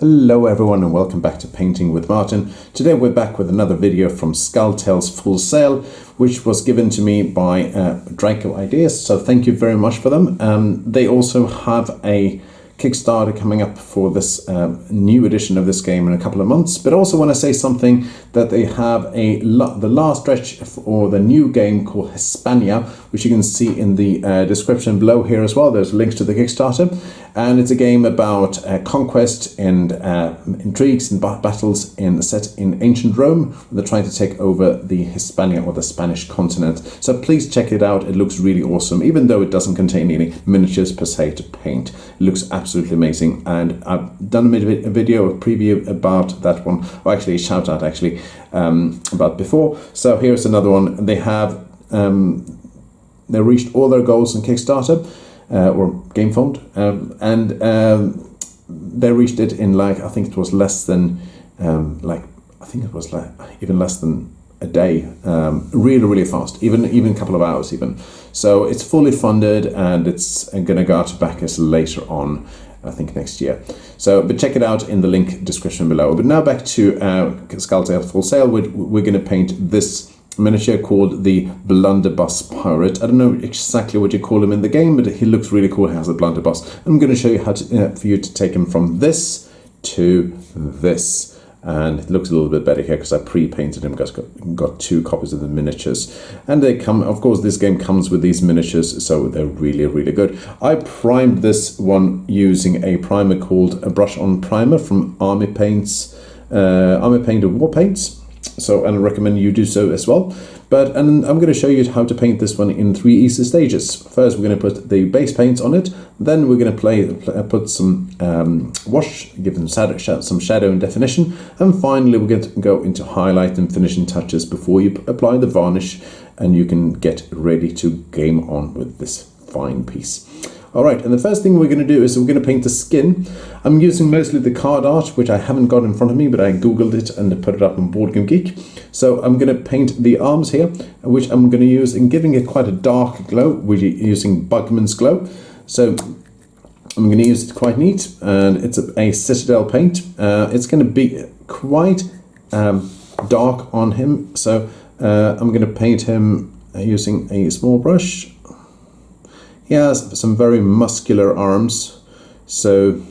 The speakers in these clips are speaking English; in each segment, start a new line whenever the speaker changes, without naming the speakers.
Hello everyone and welcome back to Painting with Martin. Today we're back with another video from Skulltail's Full Sail, which was given to me by Draco Ideas, so thank you very much for them. They also have a Kickstarter coming up for this new edition of this game in a couple of months, but also want to say something that they have the last stretch for the new game called Hispania, which you can see in the description below here as well. There's links to the Kickstarter, and it's a game about conquest and intrigues and battles set in ancient Rome. They're trying to take over the Hispania or the Spanish continent. So please check it out. It looks really awesome, even though it doesn't contain any miniatures per se to paint. It looks absolutely amazing, and I've done a video, a preview about that one, or actually a shout out actually about before. So here's another one. They have they reached all their goals in Kickstarter or Game Fund, and they reached it in I think it was less than even less than a day, really fast, even a couple of hours even. So it's fully funded and it's going to go out to backers later on, I think next year. So, but check it out in the link description below. But now back to Skulltail Full Sail. We're going to paint this miniature called the Blunderbuss Pirate. I don't know exactly what you call him in the game, but he looks really cool. He has a blunderbuss. I'm going to show you how to, for you to take him from this to this. And it looks a little bit better here because I pre-painted him, got 2 copies of the miniatures. And they come, of course, this game comes with these miniatures, so they're really good. I primed this one using a primer called a Brush On Primer from Army Paints, Army Paint War Paints. So, and I recommend you do so as well. And I'm going to show you how to paint this one in 3 easy stages. First, we're going to put the base paints on it. Then we're going to put some wash, give them some shadow and definition. And finally, we're going to go into highlight and finishing touches before you apply the varnish, and you can get ready to game on with this fine piece. Alright, and the first thing we're going to do is we're going to paint the skin. I'm using mostly the card art, which I haven't got in front of me, but I googled it and put it up on Board Game Geek. So I'm going to paint the arms here, which I'm going to use in giving it quite a dark glow. We're using Bugman's glow. So I'm going to use it quite neat, and it's a Citadel paint. It's going to be quite dark on him, so I'm going to paint him using a small brush. He has some very muscular arms, so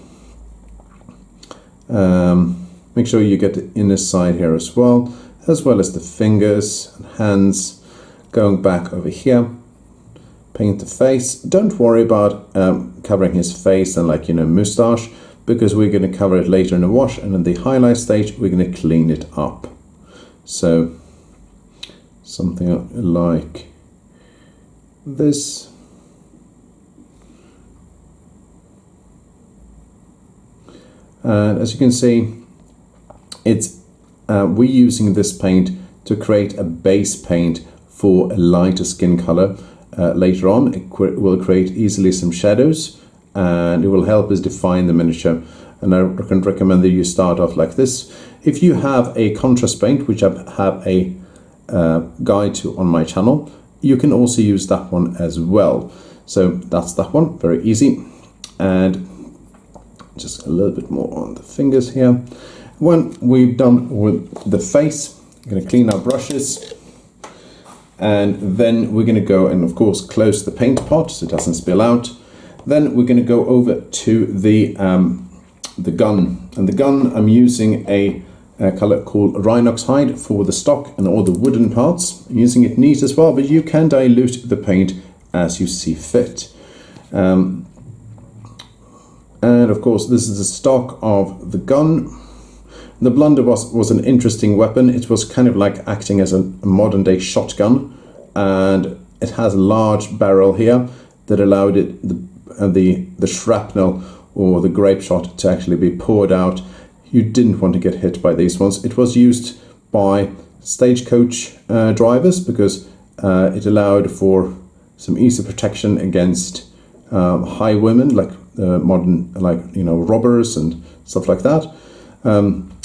make sure you get the inner side here as well as the fingers and hands. Going back over here, paint the face. Don't worry about covering his face and moustache, because we're going to cover it later in the wash, and in the highlight stage we're going to clean it up. So something like this. And as you can see, it's we're using this paint to create a base paint for a lighter skin color. Later on, it will create easily some shadows, and it will help us define the miniature. And I can recommend that you start off like this. If you have a contrast paint, which I have a guide to on my channel, you can also use that one as well. So that's that one, very easy. And just a little bit more on the fingers here. When we've done with the face, we're going to clean our brushes, and then we're going to go and of course close the paint pot so it doesn't spill out. Then we're going to go over to the gun, and the gun I'm using a color called Rhinox Hide for the stock and all the wooden parts. I'm using it neat as well, but you can dilute the paint as you see fit. And of course, this is the stock of the gun. The Blunderbuss was an interesting weapon. It was kind of like acting as a modern day shotgun, and it has a large barrel here that allowed it the shrapnel or the grape shot to actually be poured out. You didn't want to get hit by these ones. It was used by stagecoach drivers because it allowed for some easy protection against highwaymen, like modern, robbers and stuff like that.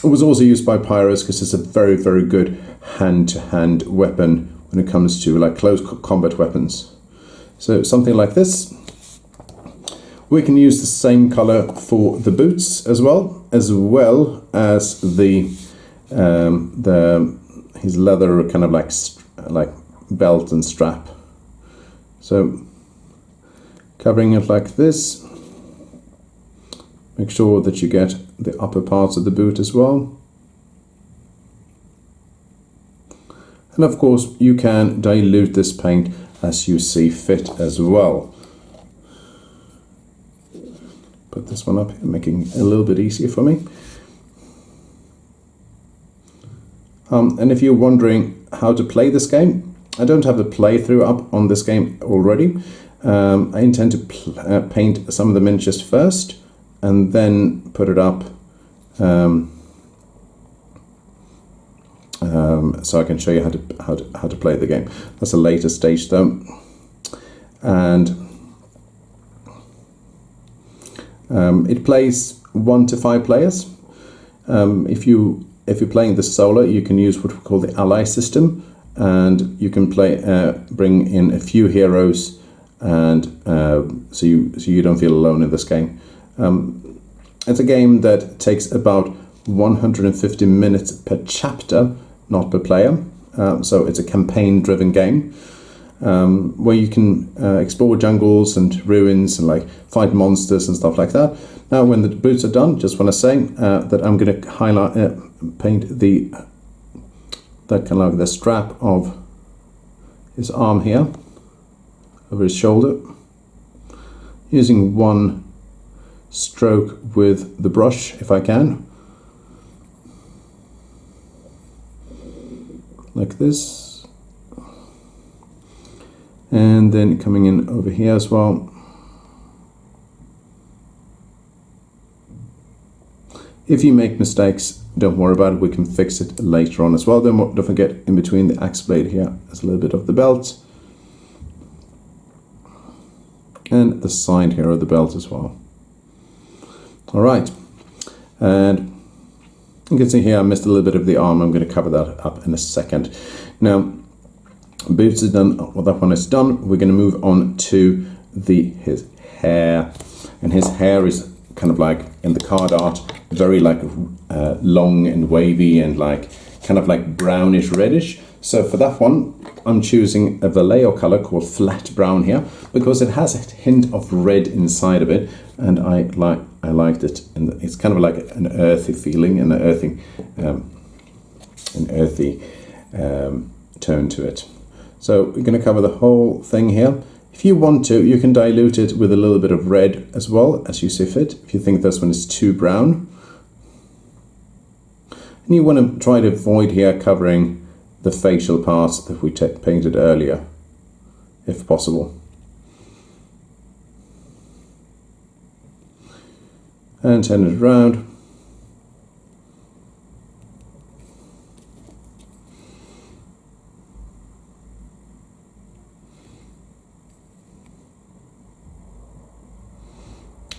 It was also used by pirates because it's a very good hand-to-hand weapon when it comes to close combat weapons. So something like this. We can use the same color for the boots as well as the his leather kind of like belt and strap. So covering it like this. Make sure that you get the upper parts of the boot as well. And of course you can dilute this paint as you see fit as well. Put this one up here, making it a little bit easier for me. And if you're wondering how to play this game, I don't have a playthrough up on this game already. I intend to paint some of the miniatures first and then put it up so I can show you how to play the game. That's a later stage though. And it plays 1 to 5 players. If you're playing the solo, you can use what we call the ally system, and you can bring in a few heroes, and so you don't feel alone in this game. It's a game that takes about 150 minutes per chapter, not per player. So it's a campaign-driven game where you can explore jungles and ruins and like fight monsters and stuff like that. Now, when the boots are done, just want to say that I'm going to highlight, paint that kind of like the strap of his arm here over his shoulder, using one stroke with the brush if I can, like this, and then coming in over here as well. If you make mistakes, don't worry about it, we can fix it later on as well. Don't forget, in between the axe blade here, there's a little bit of the belt, and the side here of the belt as well. Alright, and you can see here I missed a little bit of the arm. I'm going to cover that up in a second. Now, boots is done, well, that one is done. We're going to move on to his hair, and his hair is kind of like in the card art, very like long and wavy and like kind of like brownish reddish. So for that one, I'm choosing a Vallejo color called Flat Brown here because it has a hint of red inside of it, and I liked it. And it's kind of like an earthy feeling and an earthy tone to it. So we're going to cover the whole thing here. If you want to, you can dilute it with a little bit of red as well, as you see fit, if you think this one is too brown. And you want to try to avoid here covering the facial parts that we painted earlier, if possible. And turn it around.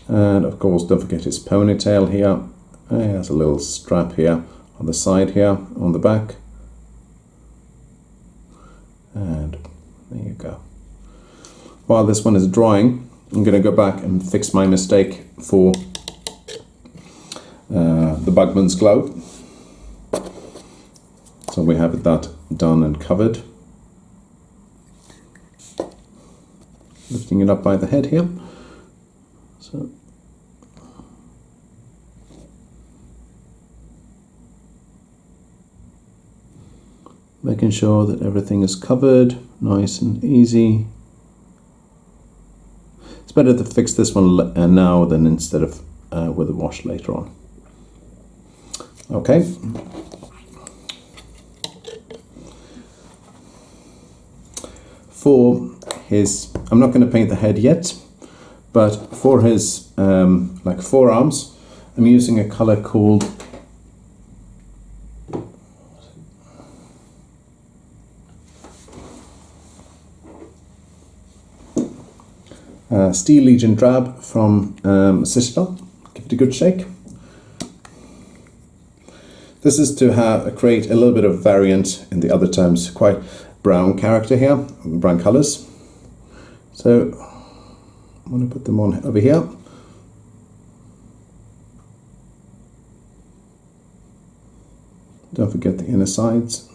And of course, don't forget his ponytail here. He has a little strap here on the side here, on the back. And there you go. While this one is drying, I'm going to go back and fix my mistake for the Bugman's glove. So we have that done and covered. Lifting it up by the head here. So making sure that everything is covered, nice and easy. It's better to fix this one now than instead of with a wash later on. Okay. For his, I'm not going to paint the head yet, but for his like forearms, I'm using a color called Steel Legion Drab from Citadel. Give it a good shake. This is to create a little bit of variant in the other terms, quite brown character here, brown colors. So I'm going to put them on over here. Don't forget the inner sides.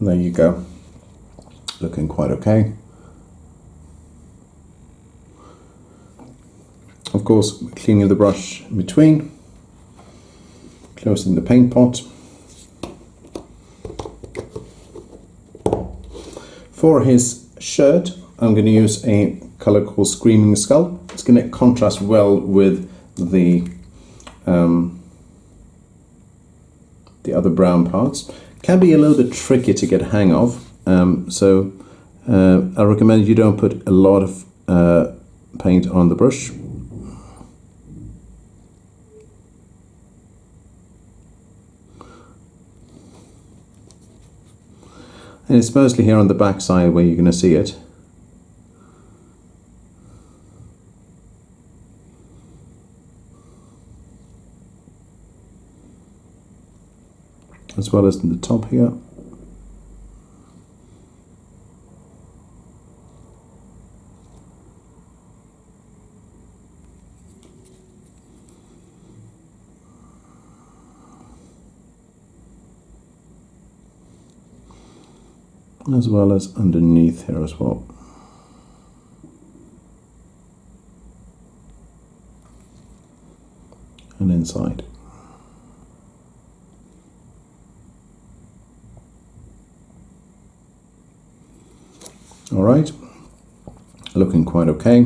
There you go, looking quite okay. Of course, cleaning the brush in between, closing the paint pot. For his shirt, I'm going to use a color called Screaming Skull. It's going to contrast well with the other brown parts. Can be a little bit tricky to get a hang of, so I recommend you don't put a lot of paint on the brush. And it's mostly here on the back side where you're going to see it. As well as in the top here. As well as underneath here as well. And inside. All right, looking quite okay.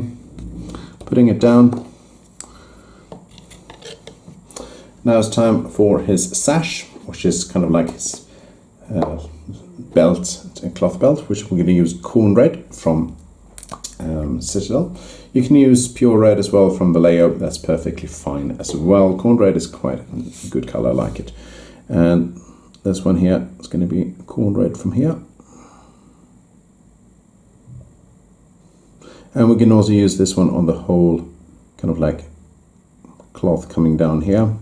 Putting it down. Now it's time for his sash, which is kind of like his belt, a cloth belt, which we're going to use corn red from Citadel. You can use pure red as well from Vallejo. That's perfectly fine as well. Corn red is quite a good color, I like it. And this one here is going to be corn red from here. And we can also use this one on the whole kind of like cloth coming down here.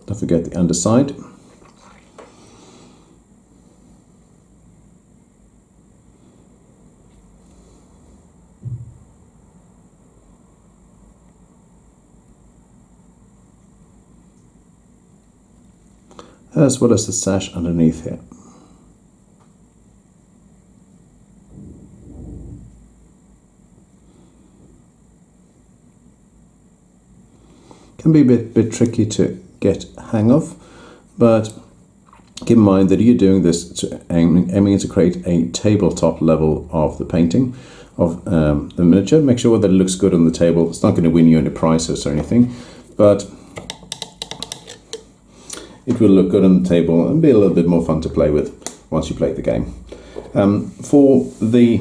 Don't forget the underside. As well as the sash underneath here. Can be a bit tricky to get hang of, but keep in mind that you're doing this aiming to create a tabletop level of the painting of the miniature. Make sure that it looks good on the table. It's not going to win you any prizes or anything, but it will look good on the table and be a little bit more fun to play with once you play the game. For the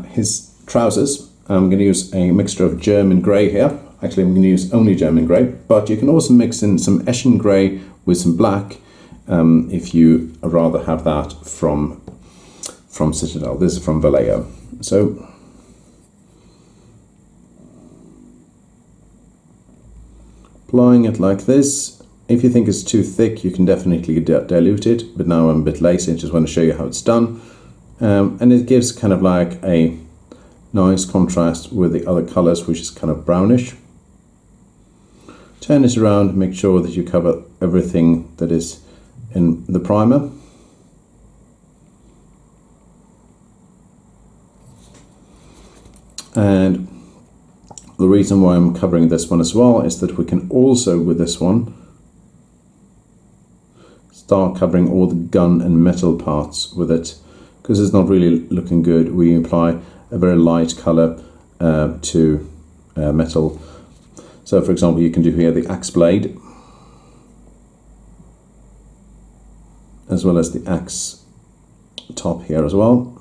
his trousers, I'm going to use a mixture of German Grey here. Actually, I'm going to use only German Grey, but you can also mix in some Eshin Grey with some black if you rather have that from Citadel. This is from Vallejo. So applying it like this. If you think it's too thick, you can definitely dilute it, but now I'm a bit lazy, I just want to show you how it's done. And it gives kind of like a nice contrast with the other colors, which is kind of brownish. Turn it around, make sure that you cover everything that is in the primer. And the reason why I'm covering this one as well is that we can also, with this one, start covering all the gun and metal parts with it, because it's not really looking good. We apply a very light color to metal. So for example, you can do here the axe blade, as well as the axe top here as well.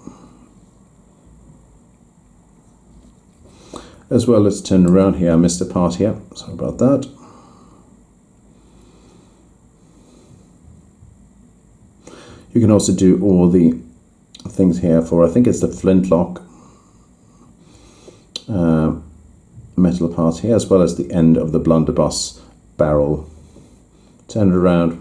As well as turn around here, I missed a part here, sorry about that. You can also do all the things here for, I think it's the flintlock metal part here, as well as the end of the blunderbuss barrel. Turn it around.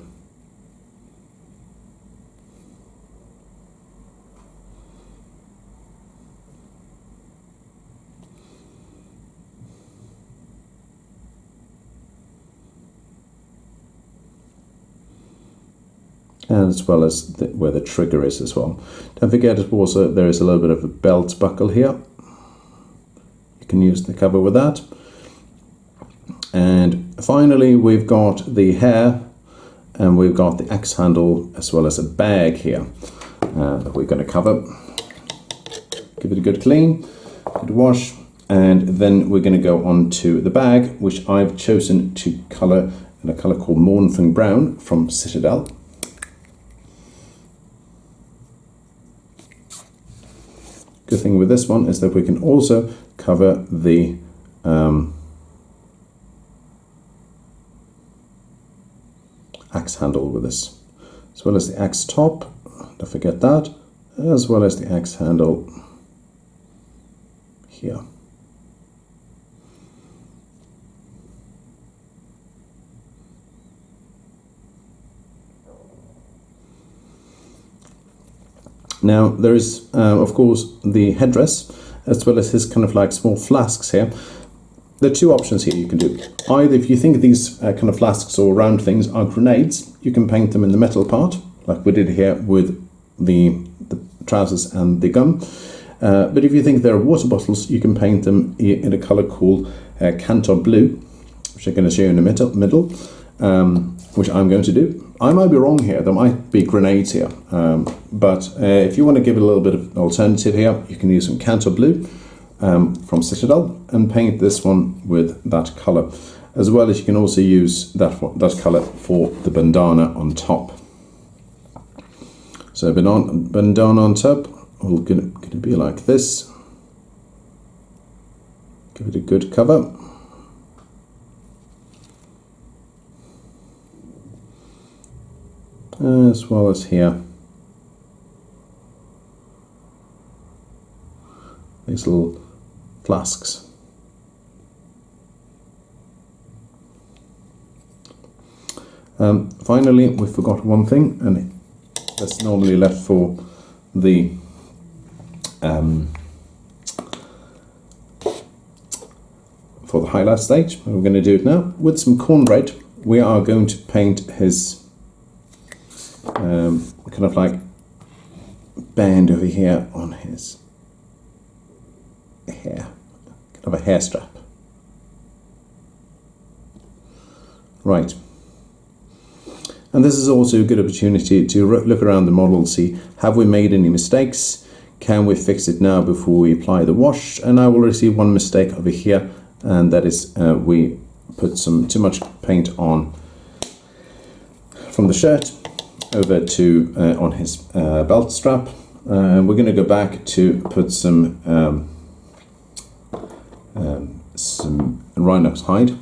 And as well as where the trigger is as well. Don't forget also there is a little bit of a belt buckle here. You can use the cover with that. And finally we've got the hair, and we've got the axe handle, as well as a bag here that we're going to cover. Give it a good clean, good wash, and then we're going to go on to the bag, which I've chosen to colour in a colour called Mournfang Brown from Citadel. Good thing with this one is that we can also cover the axe handle with this, as well as the axe top, don't forget that, as well as the axe handle here. Now there is of course the headdress, as well as his kind of like small flasks here. There are two options here you can do. Either if you think these kind of flasks or round things are grenades, you can paint them in the metal part, like we did here with the trousers and the gun. But if you think they're water bottles, you can paint them in a colour called Kantor Blue, which I'm going to show you in the middle, which I'm going to do. I might be wrong here, there might be grenades here, but if you want to give it a little bit of an alternative here, you can use some Kantor Blue from Citadel and paint this one with that colour, as well as you can also use that colour for the bandana on top. So bandana on top will going to be like this. Give it a good cover. As well as here, these little flasks. Finally, we forgot one thing, and that's normally left for the highlight stage. We're going to do it now with some cornbread. We are going to paint his kind of like band over here on his hair, kind of a hair strap. Right, and this is also a good opportunity to look around the model, see have we made any mistakes, can we fix it now before we apply the wash. And I already see one mistake over here, and that is we put too much paint on from the shirt over to on his belt strap. We're going to go back to put some Rhinox Hide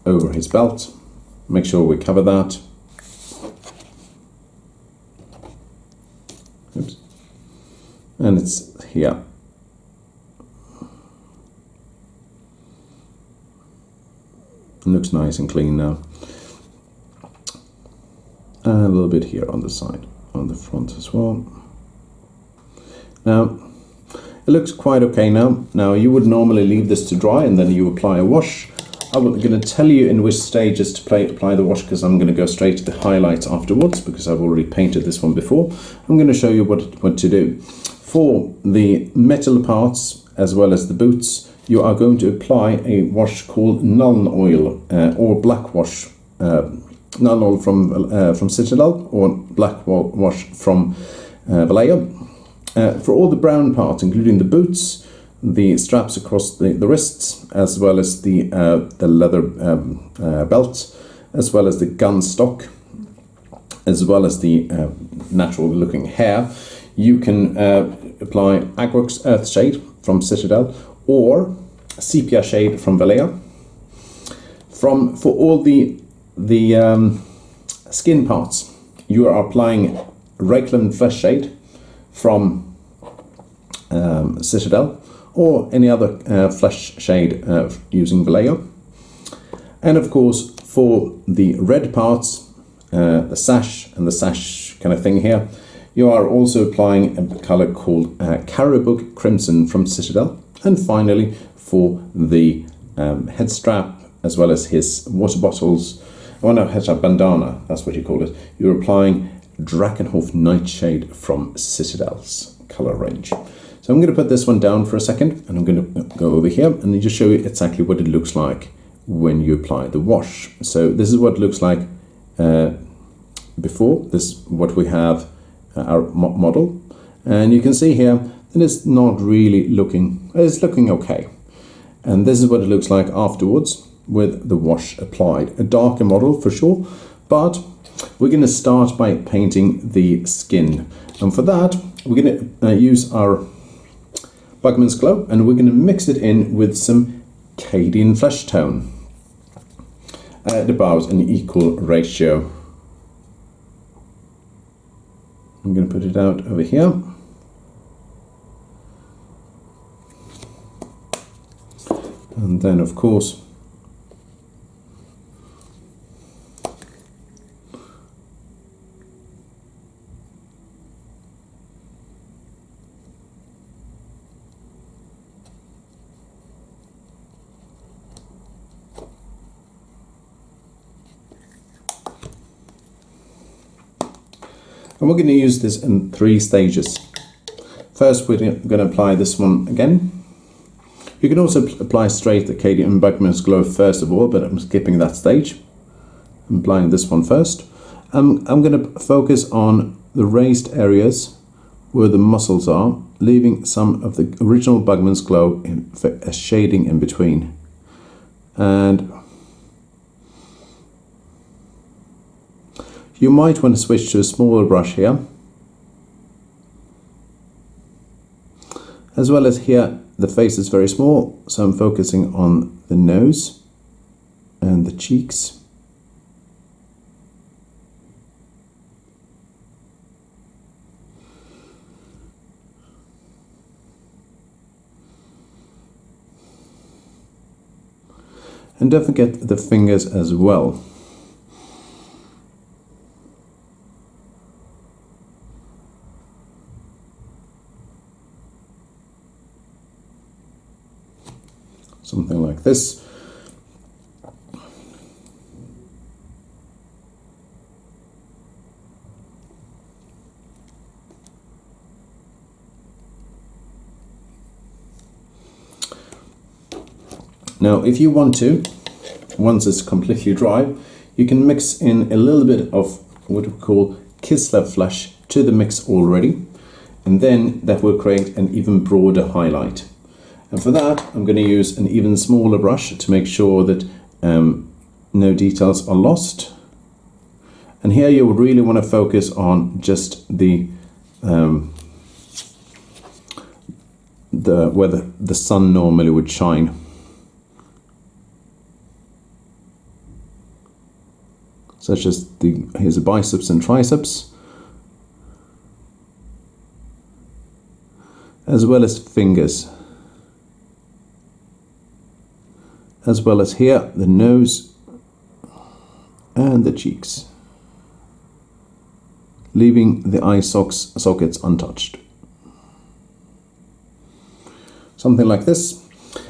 over his belt. Make sure we cover that. Oops. And it's here. It looks nice and clean now. And a little bit here on the side, on the front as well. Now, it looks quite okay now. Now, you would normally leave this to dry and then you apply a wash. I'm going to tell you in which stages to apply the wash, because I'm going to go straight to the highlights afterwards, because I've already painted this one before. I'm going to show you what to do. For the metal parts, as well as the boots, you are going to apply a wash called Nuln Oil, or black wash. Nuln Oil from Citadel, or black wash from Vallejo. For all the brown parts, including the boots, the straps across the wrists, as well as the leather belt, as well as the gun stock, as well as the natural looking hair, you can apply Agrax Earthshade from Citadel, or Sepia Shade from Vallejo. For all the skin parts, you are applying Reikland Fleshshade from Citadel, or any other flesh shade using Vallejo. And of course, for the red parts, the sash and the sash kind of thing here, you are also applying a color called Carrobourg Crimson from Citadel. And finally, for the head strap, as well as his water bottles, head strap bandana, that's what you call it, you're applying Drakenhof Nightshade from Citadel's color range. So I'm going to put this one down for a second, and I'm going to go over here and just show you exactly what it looks like when you apply the wash. So this is what it looks like before. This is what we have our model, and you can see here that it's not really looking, it's looking okay. And this is what it looks like afterwards with the wash applied. A darker model for sure, but we're going to start by painting the skin. And for that, we're going to use our Bugman's Glow, and we're going to mix it in with some Cadian Fleshtone at about an equal ratio. I'm going to put it out over here. And then, of course, and we're going to use this in 3 stages. First, we're going to apply this one again. You can also apply straight the Cadian Bugman's Glow first of all, but I'm skipping that stage. I'm applying this one first. I'm going to focus on the raised areas where the muscles are, leaving some of the original Bugman's Glow for a shading in between. And you might want to switch to a smaller brush here. As well as here, the face is very small, so I'm focusing on the nose and the cheeks. And don't forget the fingers as well. Something like this. Now, if you want to, once it's completely dry, you can mix in a little bit of what we call Kislev Flesh to the mix already, and then that will create an even broader highlight. And for that, I'm going to use an even smaller brush to make sure that no details are lost. And here you would really want to focus on just the where the sun normally would shine. Such as his biceps and triceps, as well as fingers, as well as here the nose and the cheeks, leaving the eye sockets untouched. Something like this.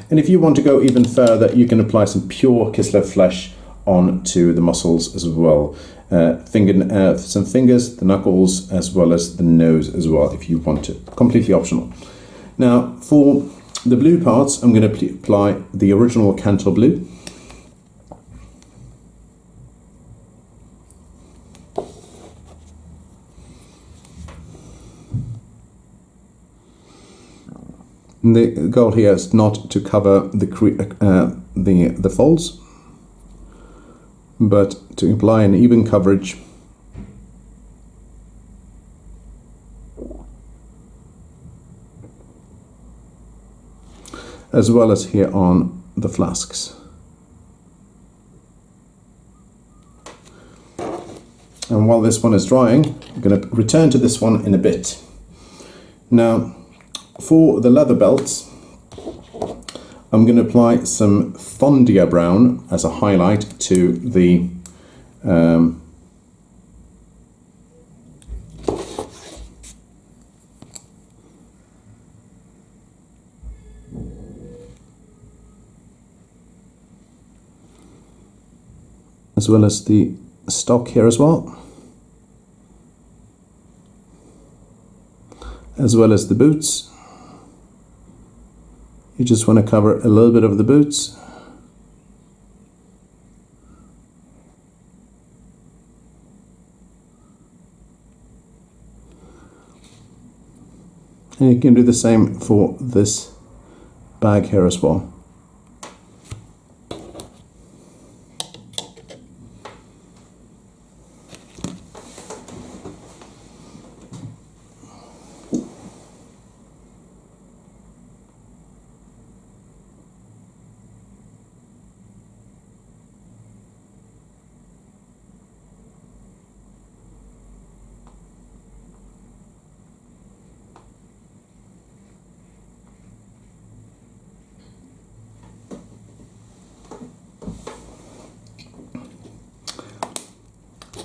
And if you want to go even further, you can apply some pure Kislev Flesh onto the muscles as well. Some fingers, the knuckles, as well as the nose as well, if you want to. Completely optional. Now, for the blue parts, I'm going to apply the original Kantor Blue. And the goal here is not to cover the folds, but to apply an even coverage as well as here on the flasks. And while this one is drying, I'm going to return to this one in a bit. Now, for the leather belts, I'm going to apply some Thondia Brown as a highlight to the as well as the stock here as well, as well as the boots. You just want to cover a little bit of the boots. And you can do the same for this bag here as well.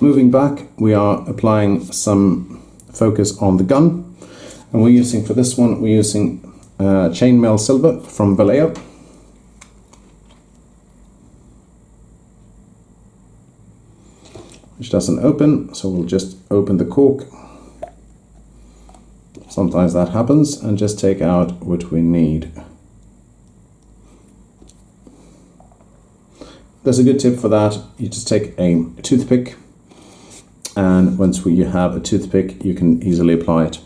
Moving back, we are applying some focus on the gun, and we're using, for this one, we're using Chainmail Silver from Vallejo. Which doesn't open, so we'll just open the cork. Sometimes that happens, and just take out what we need. There's a good tip for that. You just take a toothpick, and once you have a toothpick, you can easily apply it.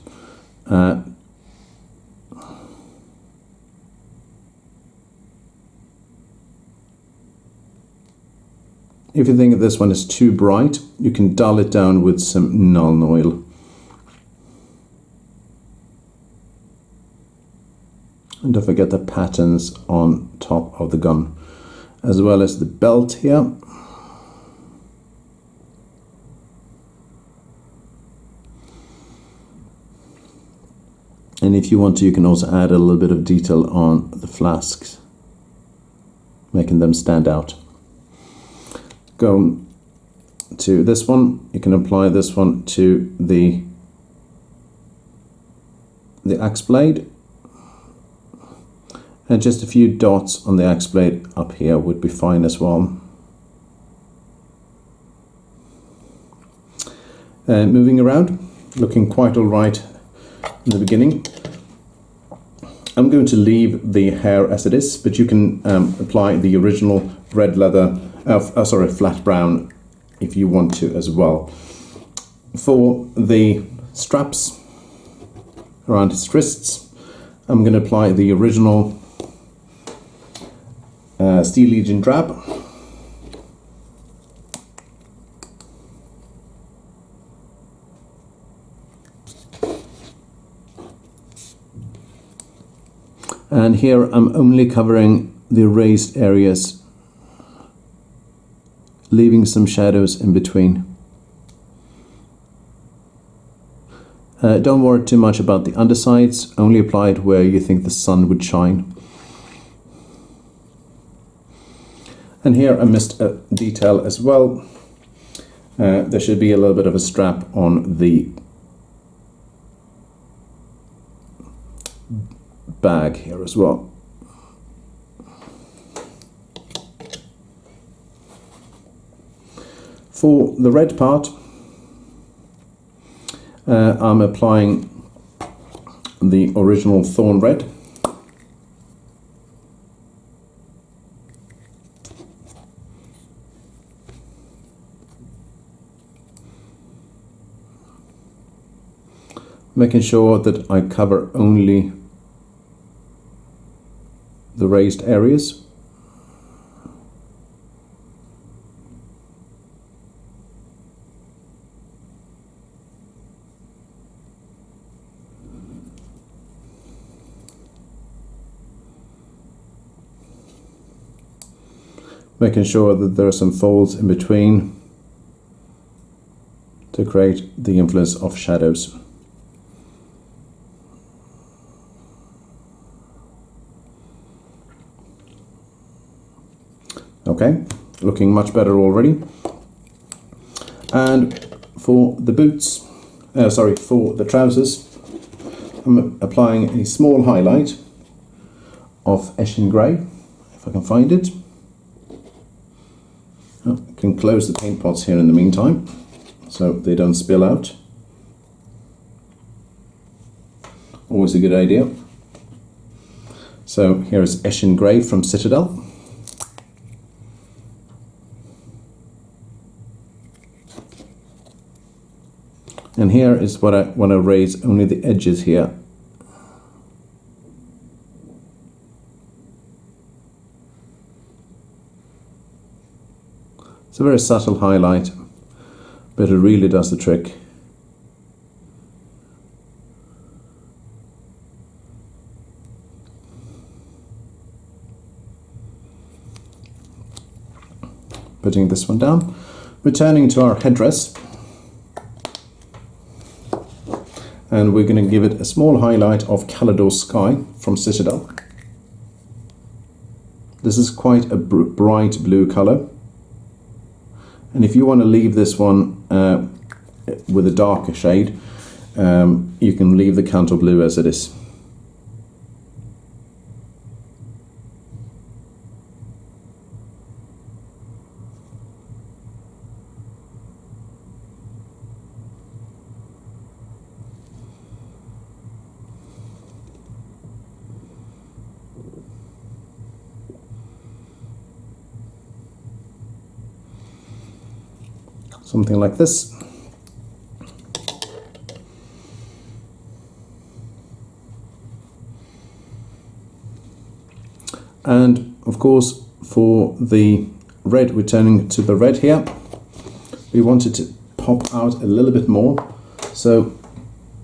If you think this one is too bright, you can dull it down with some Nuln Oil. And don't forget the patterns on top of the gun, as well as the belt here. And if you want to, you can also add a little bit of detail on the flasks, making them stand out. Go to this one, you can apply this one to the axe blade, and just a few dots on the axe blade up here would be fine as well. Moving around, looking quite all right in the beginning. I'm going to leave the hair as it is, but you can apply the original red leather, flat brown, if you want to as well. For the straps around his wrists, I'm going to apply the original Steel Legion Drab. And here I'm only covering the raised areas, leaving some shadows in between. Don't worry too much about the undersides, only apply it where you think the sun would shine. And here I missed a detail as well. There should be a little bit of a strap on the bag here as well. For the red part, I'm applying the original Thorn Red. Making sure that I cover only the raised areas. Making sure that there are some folds in between. to create the influence of shadows. Okay, looking much better already. And for the boots, for the trousers, I'm applying a small highlight of Eshin Grey, if I can find it. I can close the paint pots here in the meantime, so they don't spill out. Always a good idea. So here is Eshin Grey from Citadel. And here is what I want to raise only the edges here. It's a very subtle highlight, but it really does the trick. Putting this one down, returning to our headdress. And we're going to give it a small highlight of Caledor Sky from Citadel. This is quite a bright blue color. And if you want to leave this one with a darker shade, you can leave the Kantor Blue as it is. Something like this. And of course, for the red, returning to the red here, we wanted to pop out a little bit more. So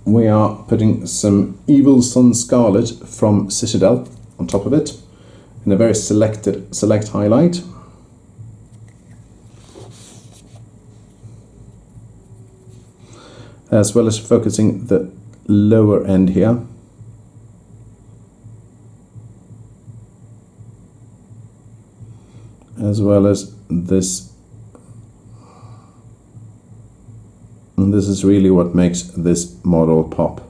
we are putting some Evil Sun Scarlet from Citadel on top of it in a very select highlight. As well as focusing the lower end here. As well as this. And this is really what makes this model pop.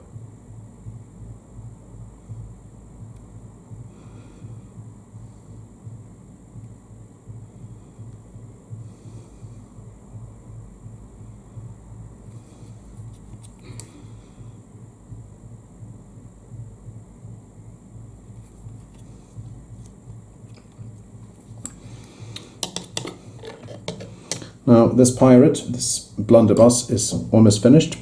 Now this pirate, this blunderbuss, is almost finished.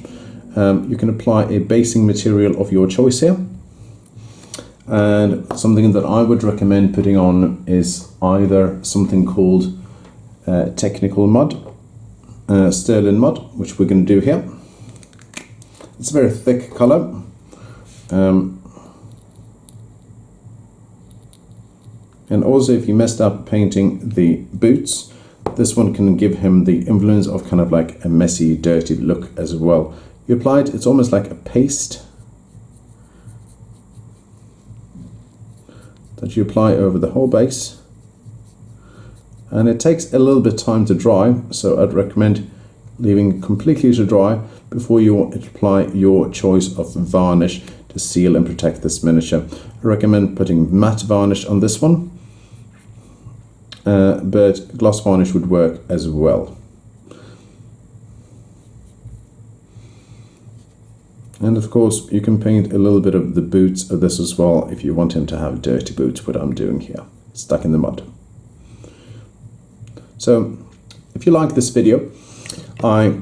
You can apply a basing material of your choice here. And something that I would recommend putting on is either something called Technical Mud, Stirland Mud, which we're going to do here. It's a very thick colour. And also if you messed up painting the boots, this one can give him the influence of kind of like a messy, dirty look as well. You apply it, it's almost like a paste that you apply over the whole base. And it takes a little bit of time to dry, so I'd recommend leaving it completely to dry before you apply your choice of varnish to seal and protect this miniature. I recommend putting matte varnish on this one. But gloss varnish would work as well. And of course you can paint a little bit of the boots of this as well if you want him to have dirty boots, what I'm doing here, stuck in the mud. So if you like this video, I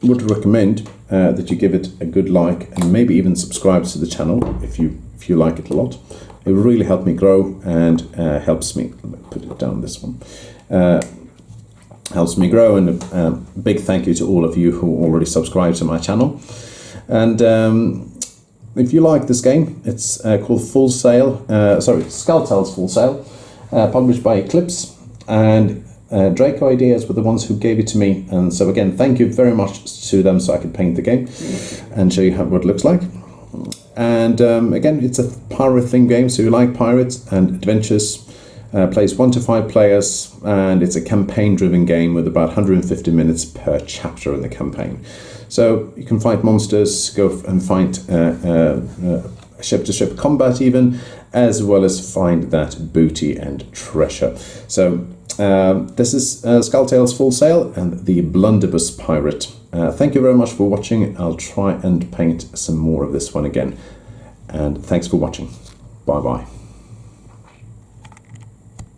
would recommend that you give it a good like and maybe even subscribe to the channel if you like it a lot. It will really help me grow and helps me, put it down this one, helps me grow, and big thank you to all of you who already subscribed to my channel. And if you like this game, it's called Skulltales Full Sail, published by Eclipse, and Draco Ideas were the ones who gave it to me, and so again, thank you very much to them so I could paint the game and show you what it looks like. And again, it's a pirate themed game, so you like pirates and adventures. Plays 1 to 5 players, and it's a campaign driven game with about 150 minutes per chapter in the campaign. So you can fight monsters, go and fight ship to ship combat even, as well as find that booty and treasure. So this is Skulltails Full Sail and the Blunderbuss Pirate. Thank you very much for watching. I'll try and paint some more of this one again. And thanks for watching. Bye bye.